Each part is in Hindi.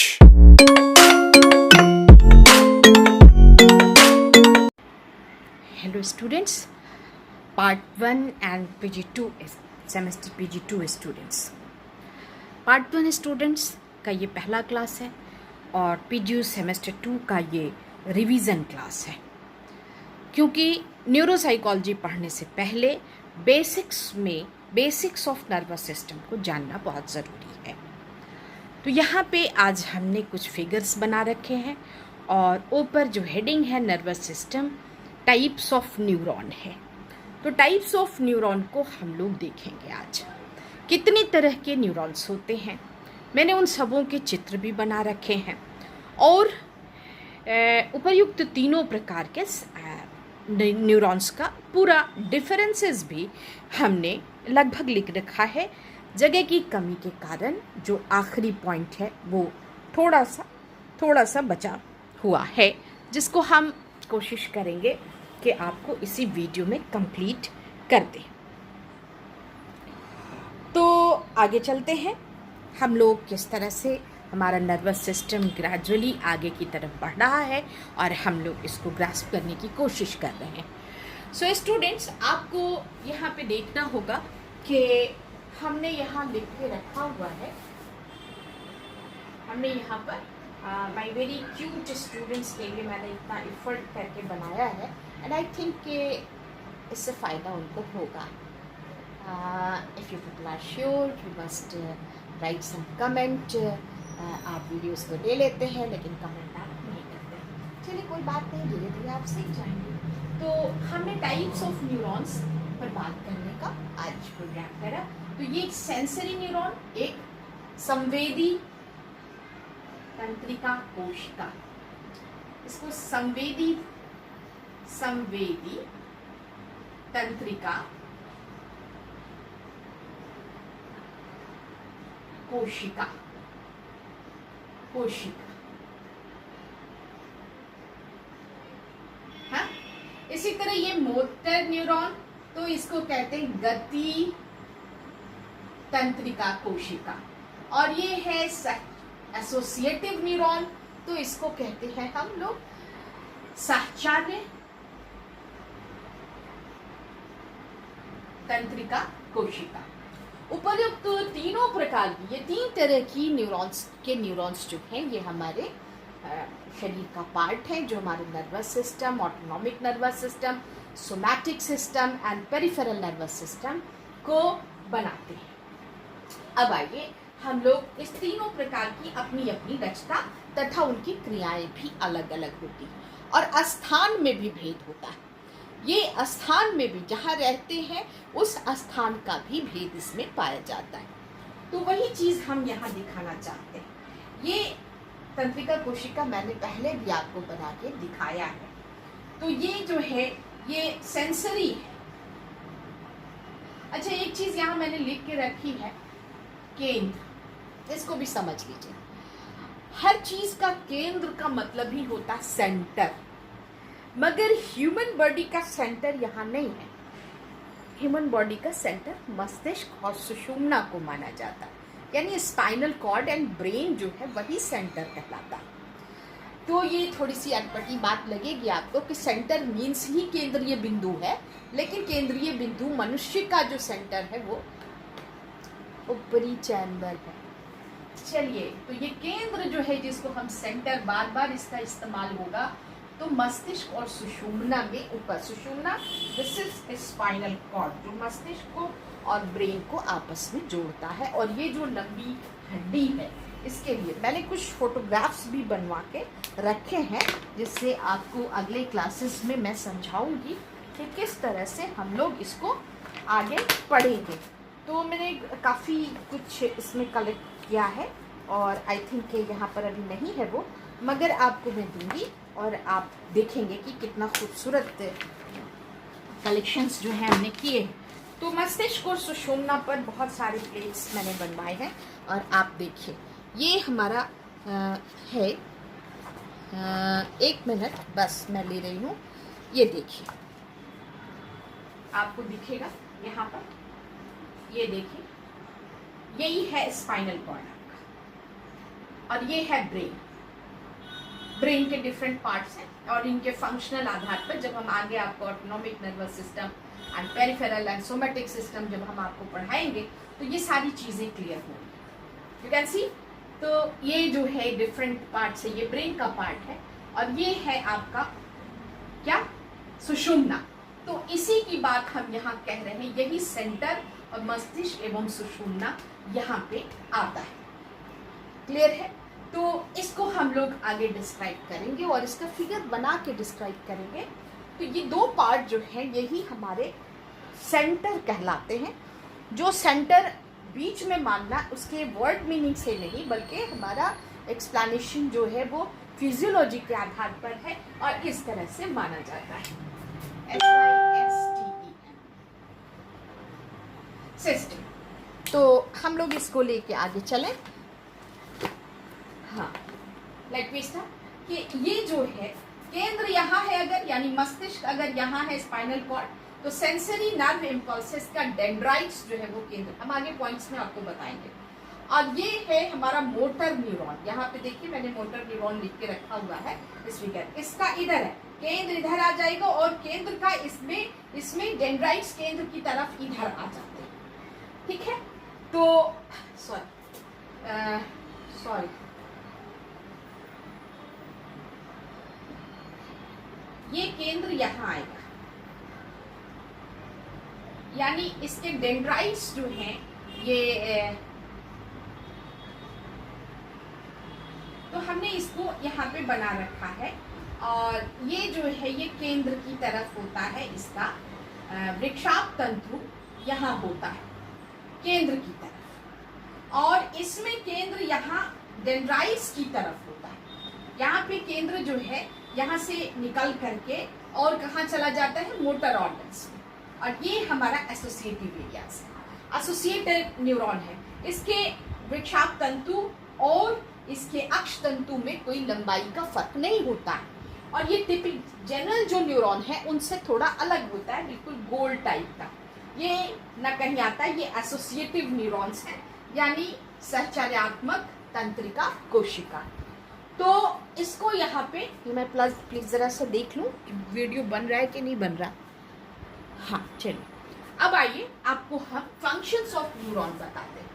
Hello students, part 1 and PG2 semester PG2 students. part 1 students का ये पहला क्लास है और PGU सेमेस्टर 2 का ये रिवीजन क्लास है, क्योंकि न्यूरोसाइकोलॉजी पढ़ने से पहले बेसिक्स ऑफ नर्वस सिस्टम को जानना बहुत ज़रूरी है। तो यहाँ पे आज हमने कुछ फिगर्स बना रखे हैं और ऊपर जो हेडिंग है nervous system types of neuron है। तो टाइप्स ऑफ न्यूरॉन को हम लोग देखेंगे आज। कितनी तरह के न्यूरॉन्स होते हैं, मैंने उन सबों के चित्र भी बना रखे हैं और उपर्युक्त तीनों प्रकार के न्यूरॉन्स का पूरा डिफरेंसेस भी हमने लगभग लिख रखा है। जगह की कमी के कारण जो आखिरी पॉइंट है वो थोड़ा सा बचा हुआ है, जिसको हम कोशिश करेंगे कि आपको इसी वीडियो में कंप्लीट कर दें। तो आगे चलते हैं, हम लोग किस तरह से हमारा नर्वस सिस्टम ग्रेजुअली आगे की तरफ बढ़ रहा है और हम लोग इसको ग्रास्प करने की कोशिश कर रहे हैं। सो स्टूडेंट्स, आपको यहाँ पे देखना होगा कि हमने यहाँ लिख के रखा हुआ है, हमने यहाँ पर माय वेरी क्यूट स्टूडेंट्स के लिए मैंने इतना एफर्ट करके बनाया है एंड आई थिंक कि इससे फ़ायदा उनको होगा। If you people are sure you must write some comment. आप वीडियोस तो ले लेते हैं लेकिन कमेंट आप नहीं करते। चलिए कोई बात नहीं, धीरे धीरे आप सीख जाएंगे। तो हमने टाइप्स ऑफ न्यूरॉन्स पर बात करने का आज प्रोग्राम करा। तो ये सेंसरी न्यूरॉन, एक संवेदी तंत्रिका कोशिका, इसको संवेदी तंत्रिका कोशिका हाँ। इसी तरह ये मोटर न्यूरॉन, तो इसको कहते हैं गति तंत्रिका कोशिका, और ये है एसोसिएटिव न्यूरॉन, तो इसको कहते हैं हम लोग साहचर्य तंत्रिका कोशिका। उपर्युक्त तीनों प्रकार की, ये तीन तरह की न्यूरॉन्स जो हैं ये हमारे शरीर का पार्ट है, जो हमारे nervous system, autonomic nervous system, somatic system and peripheral nervous system को बनाते हैं। अब आइए हम लोग इस तीनों प्रकार की अपनी अपनी रचना तथा उनकी क्रियाएं भी अलग अलग होती हैं और स्थान में भी भेद होता है। ये स्थान में भी जहाँ रहते हैं उस स्थान का भी भेद इसमें पाया जाता है। तो वही चीज़ हम यहाँ दिखाना चाहते हैं। ये तंत्रिका कोशिका मैंने पहले भी आपको बना के दिखाया है। तो ये जो है ये सेंसरी है। अच्छा, एक चीज़ यहाँ मैंने लिख के रखी है, केंद्र, इसको भी समझ लीजिए। हर चीज का केंद्र का मतलब ही होता है सेंटर, मगर ह्यूमन बॉडी का सेंटर यहाँ नहीं है। ह्यूमन बॉडी का सेंटर मस्तिष्क और सुषुम्ना को माना जाता है, यानी स्पाइनल कॉर्ड एंड ब्रेन जो है वही सेंटर कहलाता है। तो ये थोड़ी सी अटपटी बात लगेगी आपको कि सेंटर मीन्स ही केंद्रीय बिंदु है, लेकिन केंद्रीय बिंदु मनुष्य का जो सेंटर है वो ऊपरी चैम्बर है। चलिए, तो ये केंद्र जो है जिसको हम सेंटर, बार बार इसका इस्तेमाल होगा, तो मस्तिष्क और सुषुम्ना में ऊपर, सुषुम्ना दिस इज स्पाइनल कॉर्ड जो मस्तिष्क को और ब्रेन को आपस में जोड़ता है। और ये जो लंबी हड्डी है, इसके लिए मैंने कुछ फोटोग्राफ्स भी बनवा के रखे हैं, जिससे आपको अगले क्लासेस में मैं समझाऊंगी कि किस तरह से हम लोग इसको आगे पढ़ेंगे। तो मैंने काफ़ी कुछ इसमें कलेक्ट किया है और आई थिंक यहाँ पर अभी नहीं है वो, मगर आपको मैं दूंगी और आप देखेंगे कि कितना खूबसूरत कलेक्शंस जो हैं हमने किए। तो मस्तिष्क और सुषुम्ना पर बहुत सारे प्लेट्स मैंने बनवाए हैं और आप देखिए, ये हमारा है। एक मिनट बस मैं ले रही हूँ। ये देखिए, आपको दिखेगा यहाँ पर, ये देखिए, यही है स्पाइनल कॉर्ड आपका। और ये है ब्रेन। ब्रेन के डिफरेंट पार्ट्स हैं और इनके फंक्शनल आधार पर जब हम आगे आपको autonomic nervous system and peripheral and somatic system जब हम आपको पढ़ाएंगे तो ये सारी चीजें क्लियर होंगी। यू कैन सी, तो ये जो है डिफरेंट पार्ट्स है, ये ब्रेन का पार्ट है और ये है आपका क्या, सुषुम्ना। तो इसी की बात हम यहाँ कह रहे हैं, यही सेंटर और मस्तिष्क एवं सुषुम्ना यहाँ पे आता है। क्लियर है? तो इसको हम लोग आगे डिस्क्राइब करेंगे और इसका फिगर बना के डिस्क्राइब करेंगे। तो ये दो पार्ट जो है यही हमारे सेंटर कहलाते हैं। जो सेंटर बीच में मानना उसके वर्ड मीनिंग से नहीं बल्कि हमारा एक्सप्लेनेशन जो है वो फिजियोलॉजी के आधार पर है और इस तरह से माना जाता है। SYSTEM system. तो हम लोग इसको लेके आगे चलें। हाँ, लाइक वी स्टार्ट कि ये जो है केंद्र यहाँ है, अगर यानी मस्तिष्क अगर यहाँ है स्पाइनल कॉर्ड, तो सेंसरी नर्व इम्पल्सेस का डेंड्राइट्स जो है वो केंद्र, हम आगे पॉइंट्स में आपको बताएंगे। और ये है हमारा मोटर न्यूरॉन। यहाँ पे देखिए मैंने मोटर न्यूरॉन लिख के रखा हुआ है इस फिगर, इसका इधर है, केंद्र इधर आ जाएगा और केंद्र का इसमें डेंड्राइट्स केंद्र की तरफ इधर आ जाते हैं। ठीक है, तो सॉरी ये केंद्र यहाँ आएगा, यानी इसके डेंड्राइट्स जो हैं ये तो हमने इसको यहाँ पे बना रखा है और ये जो है ये केंद्र की तरफ होता है, इसका वृक्षाप तंतु यहाँ होता है केंद्र की तरफ और इसमें केंद्र यहाँ डेंड्राइट्स की तरफ होता है। यहाँ पे केंद्र जो है यहाँ से निकल करके और कहाँ चला जाता है, मोटर ऑर्गन्स में, और ये हमारा एसोसिएटिव एरियाज है, एसोसिएटेड न्यूरॉन है। इसके वृक्षाप तंतु और इसके अक्ष तंतु में कोई लंबाई का फर्क नहीं होता है और ये टिपिक जनरल जो न्यूरॉन है उनसे थोड़ा अलग होता है, बिल्कुल गोल टाइप का। ये न कहीं आता है, ये एसोसिएटिव न्यूरॉन्स हैं, यानी सहचर्यात्मक तंत्रिका कोशिका। तो इसको यहाँ पे मैं प्लीज जरा सा देख लूँ वीडियो बन रहा है कि नहीं बन रहा। हाँ चलिए, अब आइए आपको हम फंक्शंस ऑफ न्यूरॉन बताते हैं।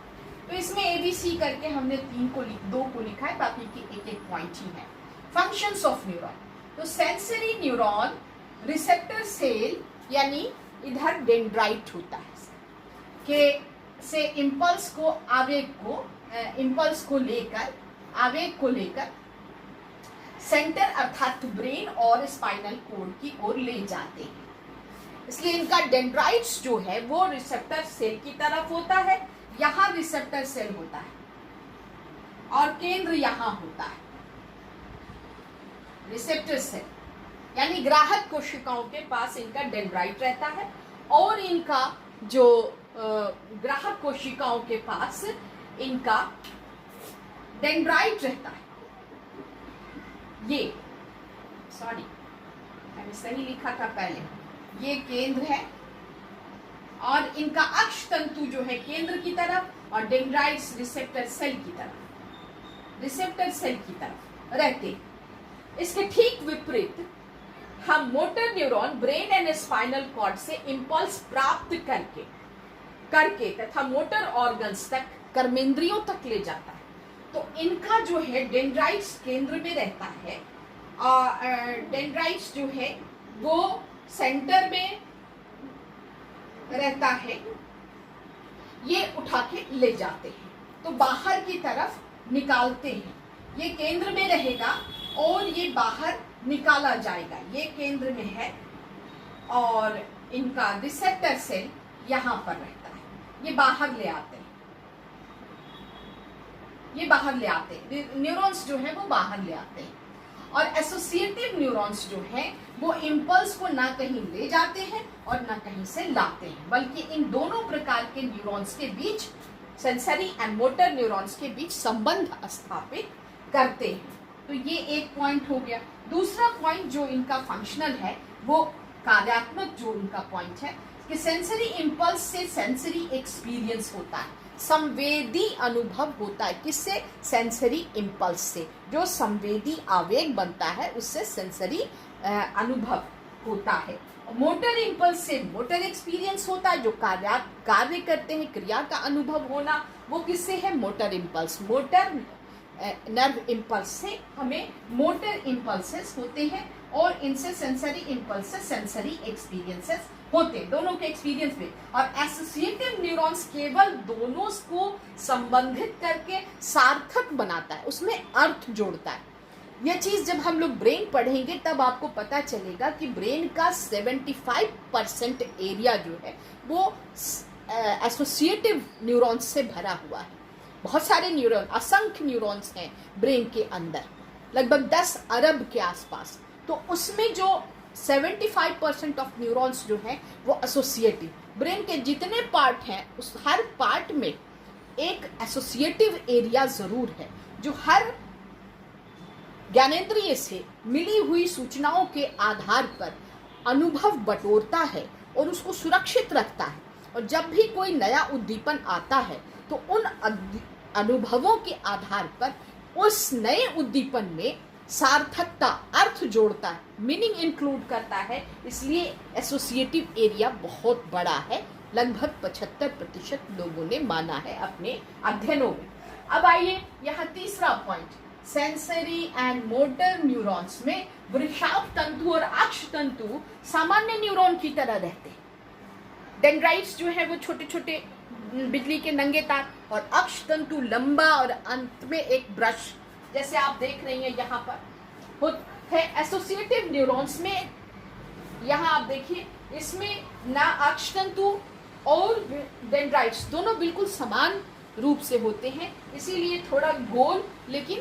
तो इसमें ABC करके हमने 2 को लिखा है, बाकी की एक पॉइंट ही है। फंक्शंस ऑफ न्यूरॉन, तो सेंसरी न्यूरॉन रिसेप्टर सेल, यानी इधर डेंड्राइट होता है के से इम्पल्स को लेकर सेंटर अर्थात ब्रेन और स्पाइनल कॉर्ड की ओर ले जाते हैं। इसलिए इनका डेंड्राइट्स जो है वो रिसेप्टर सेल की तरफ होता है, यहाँ रिसेप्टर सेल होता है और केंद्र यहाँ होता है रिसेप्टर सेल, यानी ग्राहक कोशिकाओं के पास इनका डेंड्राइट रहता है और इनका जो ग्राहक कोशिकाओं के पास इनका डेंड्राइट रहता है। ये सॉरी मैंने सही लिखा था पहले, ये केंद्र है और इनका अक्ष तंतु जो है केंद्र की तरफ और डेंड्राइट्स रिसेप्टर सेल की तरफ रहते हैं। इसके ठीक विपरीत हम motor neuron brain and spinal cord से इंपल्स प्राप्त करके तथा मोटर ऑर्गन्स तक, कर्मेंद्रियों तक ले जाता है। तो इनका जो है डेंड्राइट्स केंद्र में रहता है और डेंड्राइट्स जो है वो सेंटर में रहता है, ये उठा के ले जाते हैं तो बाहर की तरफ निकालते हैं। ये केंद्र में रहेगा और ये बाहर निकाला जाएगा, ये केंद्र में है और इनका रिसेप्टर सेल यहाँ पर रहता है, ये बाहर ले आते हैं, न्यूरॉन्स जो है वो बाहर ले आते हैं। और एसोसिएटिव न्यूरॉन्स जो हैं वो इम्पल्स को ना कहीं ले जाते हैं और ना कहीं से लाते हैं, बल्कि इन दोनों प्रकार के न्यूरॉन्स के बीच, सेंसरी एंड मोटर न्यूरॉन्स के बीच संबंध स्थापित करते हैं। तो ये एक पॉइंट हो गया। दूसरा पॉइंट जो इनका फंक्शनल है वो कार्यात्मक जो इनका पॉइंट है कि सेंसरी इम्पल्स से सेंसरी एक्सपीरियंस होता है, संवेदी अनुभव होता है। किससे? सेंसरी इम्पल्स से। जो संवेदी आवेग बनता है उससे सेंसरी अनुभव होता है। मोटर इम्पल्स से मोटर एक्सपीरियंस होता है। जो कार्य करते हैं, क्रिया का अनुभव होना, वो किससे है? Motor impulse. Motor nerve impulse से हमें मोटर इम्पल्सेस होते हैं और इनसे सेंसरी इम्पल्सेस, सेंसरी एक्सपीरियंसेस होते हैं, दोनों के एक्सपीरियंस में। और एसोसिएटिव न्यूरॉन्स केवल दोनों को संबंधित करके सार्थक बनाता है, उसमें अर्थ जोड़ता है। यह चीज जब हम लोग ब्रेन पढ़ेंगे तब आपको पता चलेगा कि ब्रेन का 75% एरिया जो है वो एसोसिएटिव न्यूरॉन्स से भरा हुआ है। बहुत सारे न्यूरॉन, असंख्य न्यूरॉन्स हैं ब्रेन के अंदर, लगभग 10 अरब के आसपास। तो उसमें जो 75% ऑफ न्यूरॉन्स जो हैं वो एसोसिएटिव। ब्रेन के जितने पार्ट हैं उस हर पार्ट में एक एसोसिएटिव एरिया जरूर है, जो हर ज्ञानेंद्रिय से मिली हुई सूचनाओं के आधार पर अनुभव बटोरता है और उसको सुरक्षित रखता है। और जब भी कोई नया उद्दीपन आता है तो उन अनुभवों के आधार पर उस नए उद्दीपन में सार्थकता, अर्थ जोड़ता है, मीनिंग इंक्लूड करता है। इसलिए एसोसिएटिव एरिया बहुत बड़ा है, लगभग 75% लोगों ने माना है अपने अध्ययनों में। अब आइए यहाँ तीसरा point, sensory and motor neurons में वृषाभ तंतु और अक्ष तंतु सामान्य न्यूरॉन की तरह रहते हैं। डेंड्राइट्स जो है वो छोटे छोटे बिजली के नंगे तार, और अक्ष तंतु लंबा और अंत में एक ब्रश, जैसे आप देख रही हैं यहाँ पर है। एसोसिएटिव न्यूरॉन्स में यहाँ आप देखिए, इसमें ना अक्ष तंतु और डेंड्राइट्स दोनों बिल्कुल समान रूप से होते हैं, इसीलिए थोड़ा गोल लेकिन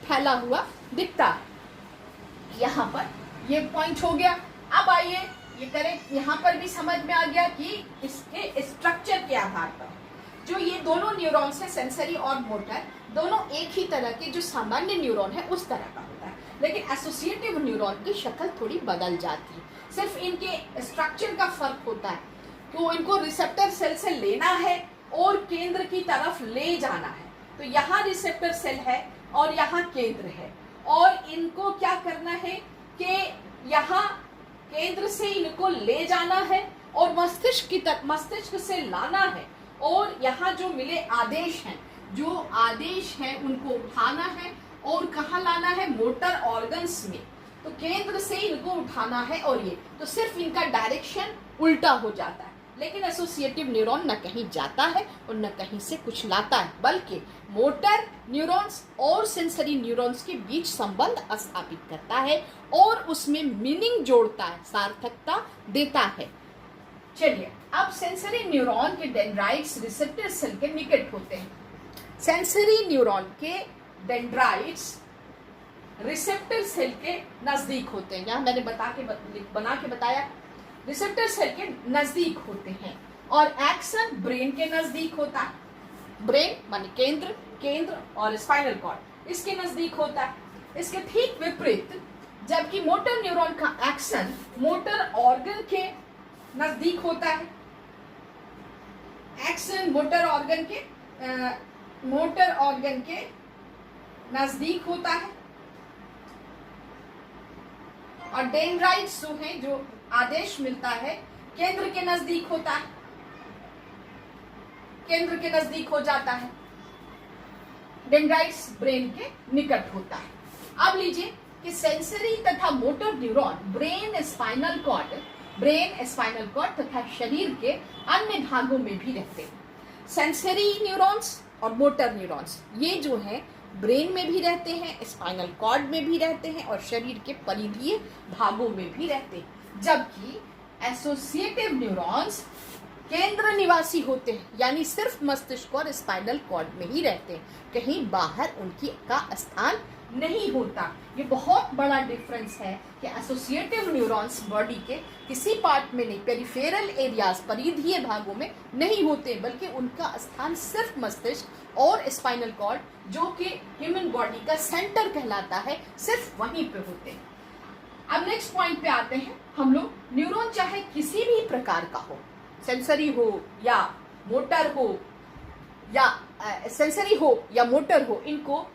फैला हुआ दिखता है। यहाँ पर ये पॉइंट हो गया। अब आइए ये करें, यहाँ पर भी समझ में आ गया कि इसके स्ट्रक्चर के आधार पर जो ये दोनों न्यूरॉन्स हैं, सेंसरी और मोटर, दोनों एक ही तरह के, जो सामान्य न्यूरॉन है उस तरह का होता है। लेकिन एसोसिएटिव न्यूरॉन की शक्ल थोड़ी बदल जाती है, सिर्फ इनके स्ट्रक्चर का फर्क होता है। तो इनको रिसेप्टर सेल से लेना है और केंद्र की तरफ ले जाना है। तो यहाँ रिसेप्टर सेल है और यहाँ केंद्र है, और इनको क्या करना है कि यहाँ केंद्र से इनको ले जाना है और मस्तिष्क से लाना है। और यहाँ जो मिले आदेश हैं, जो आदेश हैं उनको उठाना है और कहाँ लाना है? मोटर ऑर्गन्स में। तो केंद्र से इनको उठाना है, और ये तो सिर्फ इनका डायरेक्शन उल्टा हो जाता है। लेकिन एसोसिएटिव न्यूरॉन न कहीं जाता है और न कहीं से कुछ लाता है, बल्कि मोटर न्यूरॉन्स और सेंसरी न्यूरॉन्स के बीच संबंध स्थापित करता है और उसमें मीनिंग जोड़ता है, सार्थकता देता है। चलिए, अब सेंसरी न्यूरॉन के डेंड्राइट्स रिसेप्टर सेल के निकट होते हैं। सेंसरी न्यूरॉन के डेंड्राइट्स रिसेप्टर सेल के नजदीक होते हैं। यहाँ मैंने बना के बताया, रिसेप्टर सेल के नजदीक होते हैं। और एक्सन ब्रेन के नजदीक होता है। ब्रेन माने केंद्र और स्पाइनल कॉर्ड इसके नजदीक होता है। इसके ठीक विपरीत, जबकि मोटर न्यूरॉन का एक्सन मोटर ऑर्गन के नजदीक होता है। एक्सन मोटर ऑर्गन के नजदीक होता है, और डेंड्राइट्स जो है, जो आदेश मिलता है, केंद्र के नजदीक होता है, केंद्र के नजदीक हो जाता है। डेंड्राइट्स ब्रेन के निकट होता है। अब लीजिए कि सेंसरी तथा motor neuron brain, spinal cord तथा शरीर के अन्य भागों में भी रहते हैं। सेंसरी न्यूरॉन्स और मोटर न्यूरॉन्स ये जो है ब्रेन में भी रहते हैं, स्पाइनल कॉर्ड में भी रहते हैं और शरीर के परिधीय भागों में भी रहते हैं। जबकि एसोसिएटिव न्यूरॉन्स केंद्र निवासी होते हैं, यानी सिर्फ मस्तिष्क और स्पाइनल कॉर्ड में ही रहते हैं, कहीं बाहर उनकी का स्थान नहीं होता। ये बहुत बड़ा डिफरेंस है कि एसोसिएटिव न्यूरॉन्स बॉडी के किसी पार्ट में नहीं, पेरिफेरल एरियाज, परिधीय भागों में नहीं होते, बल्कि उनका स्थान सिर्फ मस्तिष्क और स्पाइनल कॉर्ड, जो कि ह्यूमन बॉडी का सेंटर कहलाता है, सिर्फ वहीं पे होते हैं। अब नेक्स्ट पॉइंट पे आते हैं हम लोग। न्यूरॉन चाहे किसी भी प्रकार का हो, सेंसरी हो या मोटर हो या सेंसरी हो या मोटर हो, इनको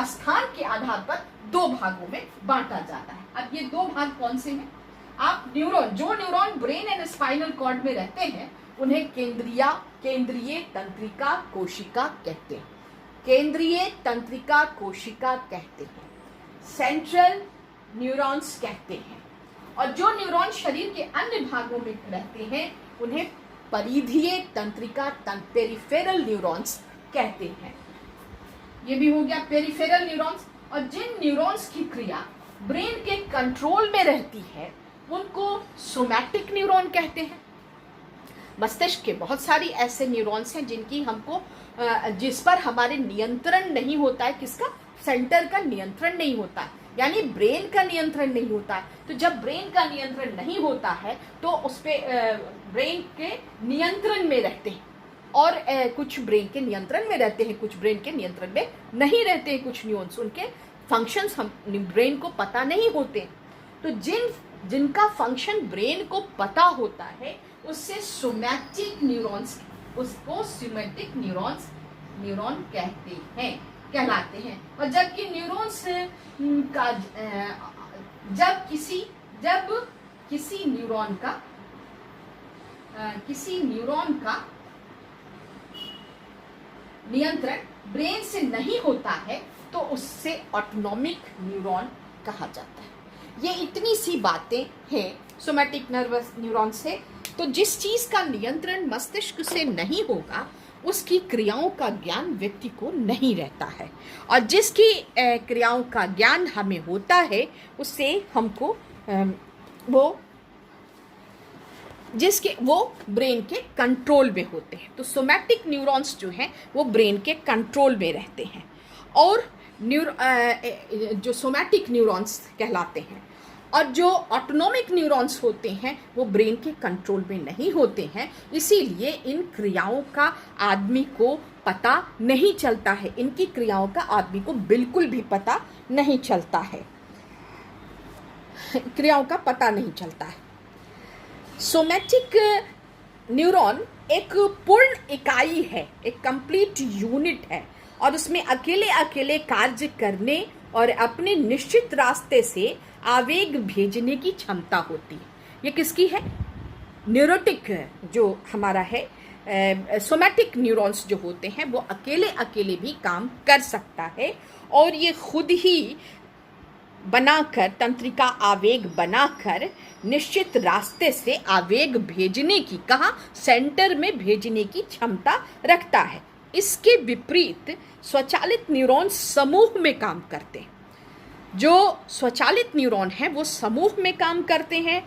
स्थान के आधार पर दो भागों में बांटा जाता है। अब ये दो भाग कौन से हैं? आप जो neuron brain and spinal cord में रहते हैं उन्हें केंद्रीय तंत्रिका कोशिका कहते हैं। केंद्रीय तंत्रिका कोशिका कहते हैं, सेंट्रल न्यूरॉन्स कहते हैं। और जो न्यूरॉन शरीर के अन्य भागों में रहते हैं उन्हें परिधीय तंत्रिका पेरिफेरल न्यूरॉन्स कहते हैं। ये भी हो गया पेरिफेरल न्यूरॉन्स। और जिन न्यूरॉन्स की क्रिया ब्रेन के कंट्रोल में रहती है उनको सोमैटिक न्यूरॉन कहते हैं। मस्तिष्क के बहुत सारी ऐसे न्यूरॉन्स हैं जिस पर हमारे नियंत्रण नहीं होता है। किसका? सेंटर का नियंत्रण नहीं होता है, यानी ब्रेन का नियंत्रण नहीं होता है। तो जब ब्रेन का नियंत्रण नहीं होता है तो उस पे ब्रेन के नियंत्रण में रहते हैं, और कुछ ब्रेन के नियंत्रण में रहते हैं, कुछ ब्रेन के नियंत्रण में नहीं रहते हैं। कुछ न्यूरॉन्स, उनके फंक्शंस हम ब्रेन को पता नहीं होते। तो जिनका फंक्शन ब्रेन को पता होता है उससे सोमैटिक न्यूरॉन्स, उसको सोमैटिक न्यूरॉन कहलाते हैं। और जबकि न्यूरॉन्स का जब किसी न्यूरॉन का नियंत्रण ब्रेन से नहीं होता है तो उससे ऑटोनॉमिक न्यूरॉन कहा जाता है। ये इतनी सी बातें हैं सोमैटिक नर्वस न्यूरॉन से। तो जिस चीज का नियंत्रण मस्तिष्क से नहीं होगा उसकी क्रियाओं का ज्ञान व्यक्ति को नहीं रहता है, और जिसकी क्रियाओं का ज्ञान हमें होता है उससे हमको वो ब्रेन के कंट्रोल में होते हैं। तो सोमैटिक न्यूरॉन्स जो हैं वो ब्रेन के कंट्रोल में रहते हैं, और जो सोमैटिक न्यूरॉन्स कहलाते हैं। और जो ऑटोनॉमिक न्यूरॉन्स होते हैं वो ब्रेन के कंट्रोल में नहीं होते हैं, इसीलिए इन क्रियाओं का आदमी को पता नहीं चलता है। इनकी क्रियाओं का आदमी को बिल्कुल भी पता नहीं चलता है, क्रियाओं का पता नहीं चलता है। सोमैटिक न्यूरॉन एक पूर्ण इकाई है, एक कंप्लीट यूनिट है, और उसमें अकेले कार्य करने और अपने निश्चित रास्ते से आवेग भेजने की क्षमता होती है। ये किसकी है? न्यूरोटिक जो हमारा है सोमैटिक न्यूरॉन्स जो होते हैं वो अकेले भी काम कर सकता है, और ये खुद ही बनाकर तंत्रिका आवेग बनाकर निश्चित रास्ते से आवेग भेजने की, कहाँ? सेंटर में भेजने की क्षमता रखता है। इसके विपरीत स्वचालित न्यूरॉन समूह में काम करते हैं। जो स्वचालित न्यूरॉन हैं वो समूह में काम करते हैं,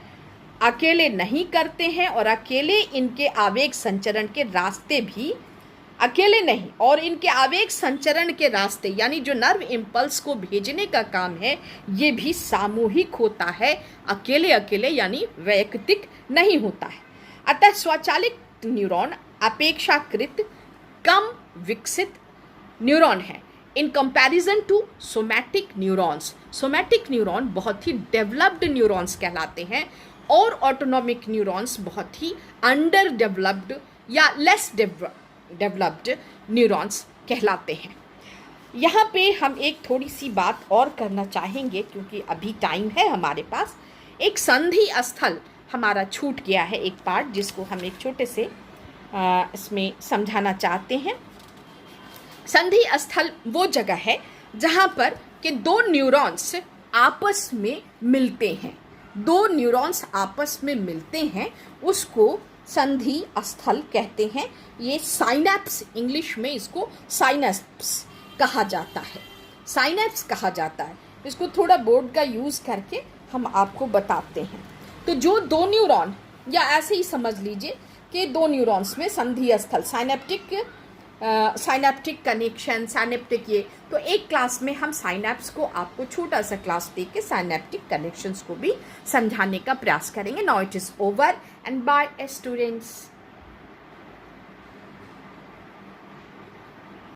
अकेले नहीं करते हैं, और अकेले इनके आवेग संचरण के रास्ते भी अकेले नहीं, और इनके आवेग संचरण के रास्ते यानी जो नर्व इम्पल्स को भेजने का काम है ये भी सामूहिक होता है, अकेले यानी वैयक्तिक नहीं होता है। अतः स्वचालित न्यूरॉन अपेक्षाकृत कम विकसित न्यूरॉन है in comparison to somatic neurons. Somatic neuron बहुत ही डेवलप्ड न्यूरॉन्स कहलाते हैं, और ऑटोनॉमिक न्यूरॉन्स बहुत ही अंडर डेवलप्ड या लेस डेवलप्ड न्यूरॉन्स कहलाते हैं। यहाँ पे हम एक थोड़ी सी बात और करना चाहेंगे क्योंकि अभी टाइम है हमारे पास। एक संधि स्थल हमारा छूट गया है, एक पार्ट जिसको हम एक छोटे से इसमें समझाना चाहते हैं। संधि स्थल वो जगह है जहाँ पर कि दो न्यूरॉन्स आपस में मिलते हैं, दो न्यूरॉन्स आपस में मिलते हैं, उसको संधि स्थल कहते हैं। ये साइनैप्स, इंग्लिश में इसको साइनैप्स कहा जाता है, साइनैप्स कहा जाता है। इसको थोड़ा बोर्ड का यूज़ करके हम आपको बताते हैं। तो जो दो न्यूरॉन, या ऐसे ही समझ लीजिए कि दो न्यूरॉन्स में संधि स्थल, साइनैप्टिक कनेक्शन, साइनैप्टिक, ये तो एक क्लास में हम साइनैप्स को आपको छोटा सा क्लास दे के साइनैप्टिक कनेक्शंस को भी समझाने का प्रयास करेंगे। Now it is over and bye students.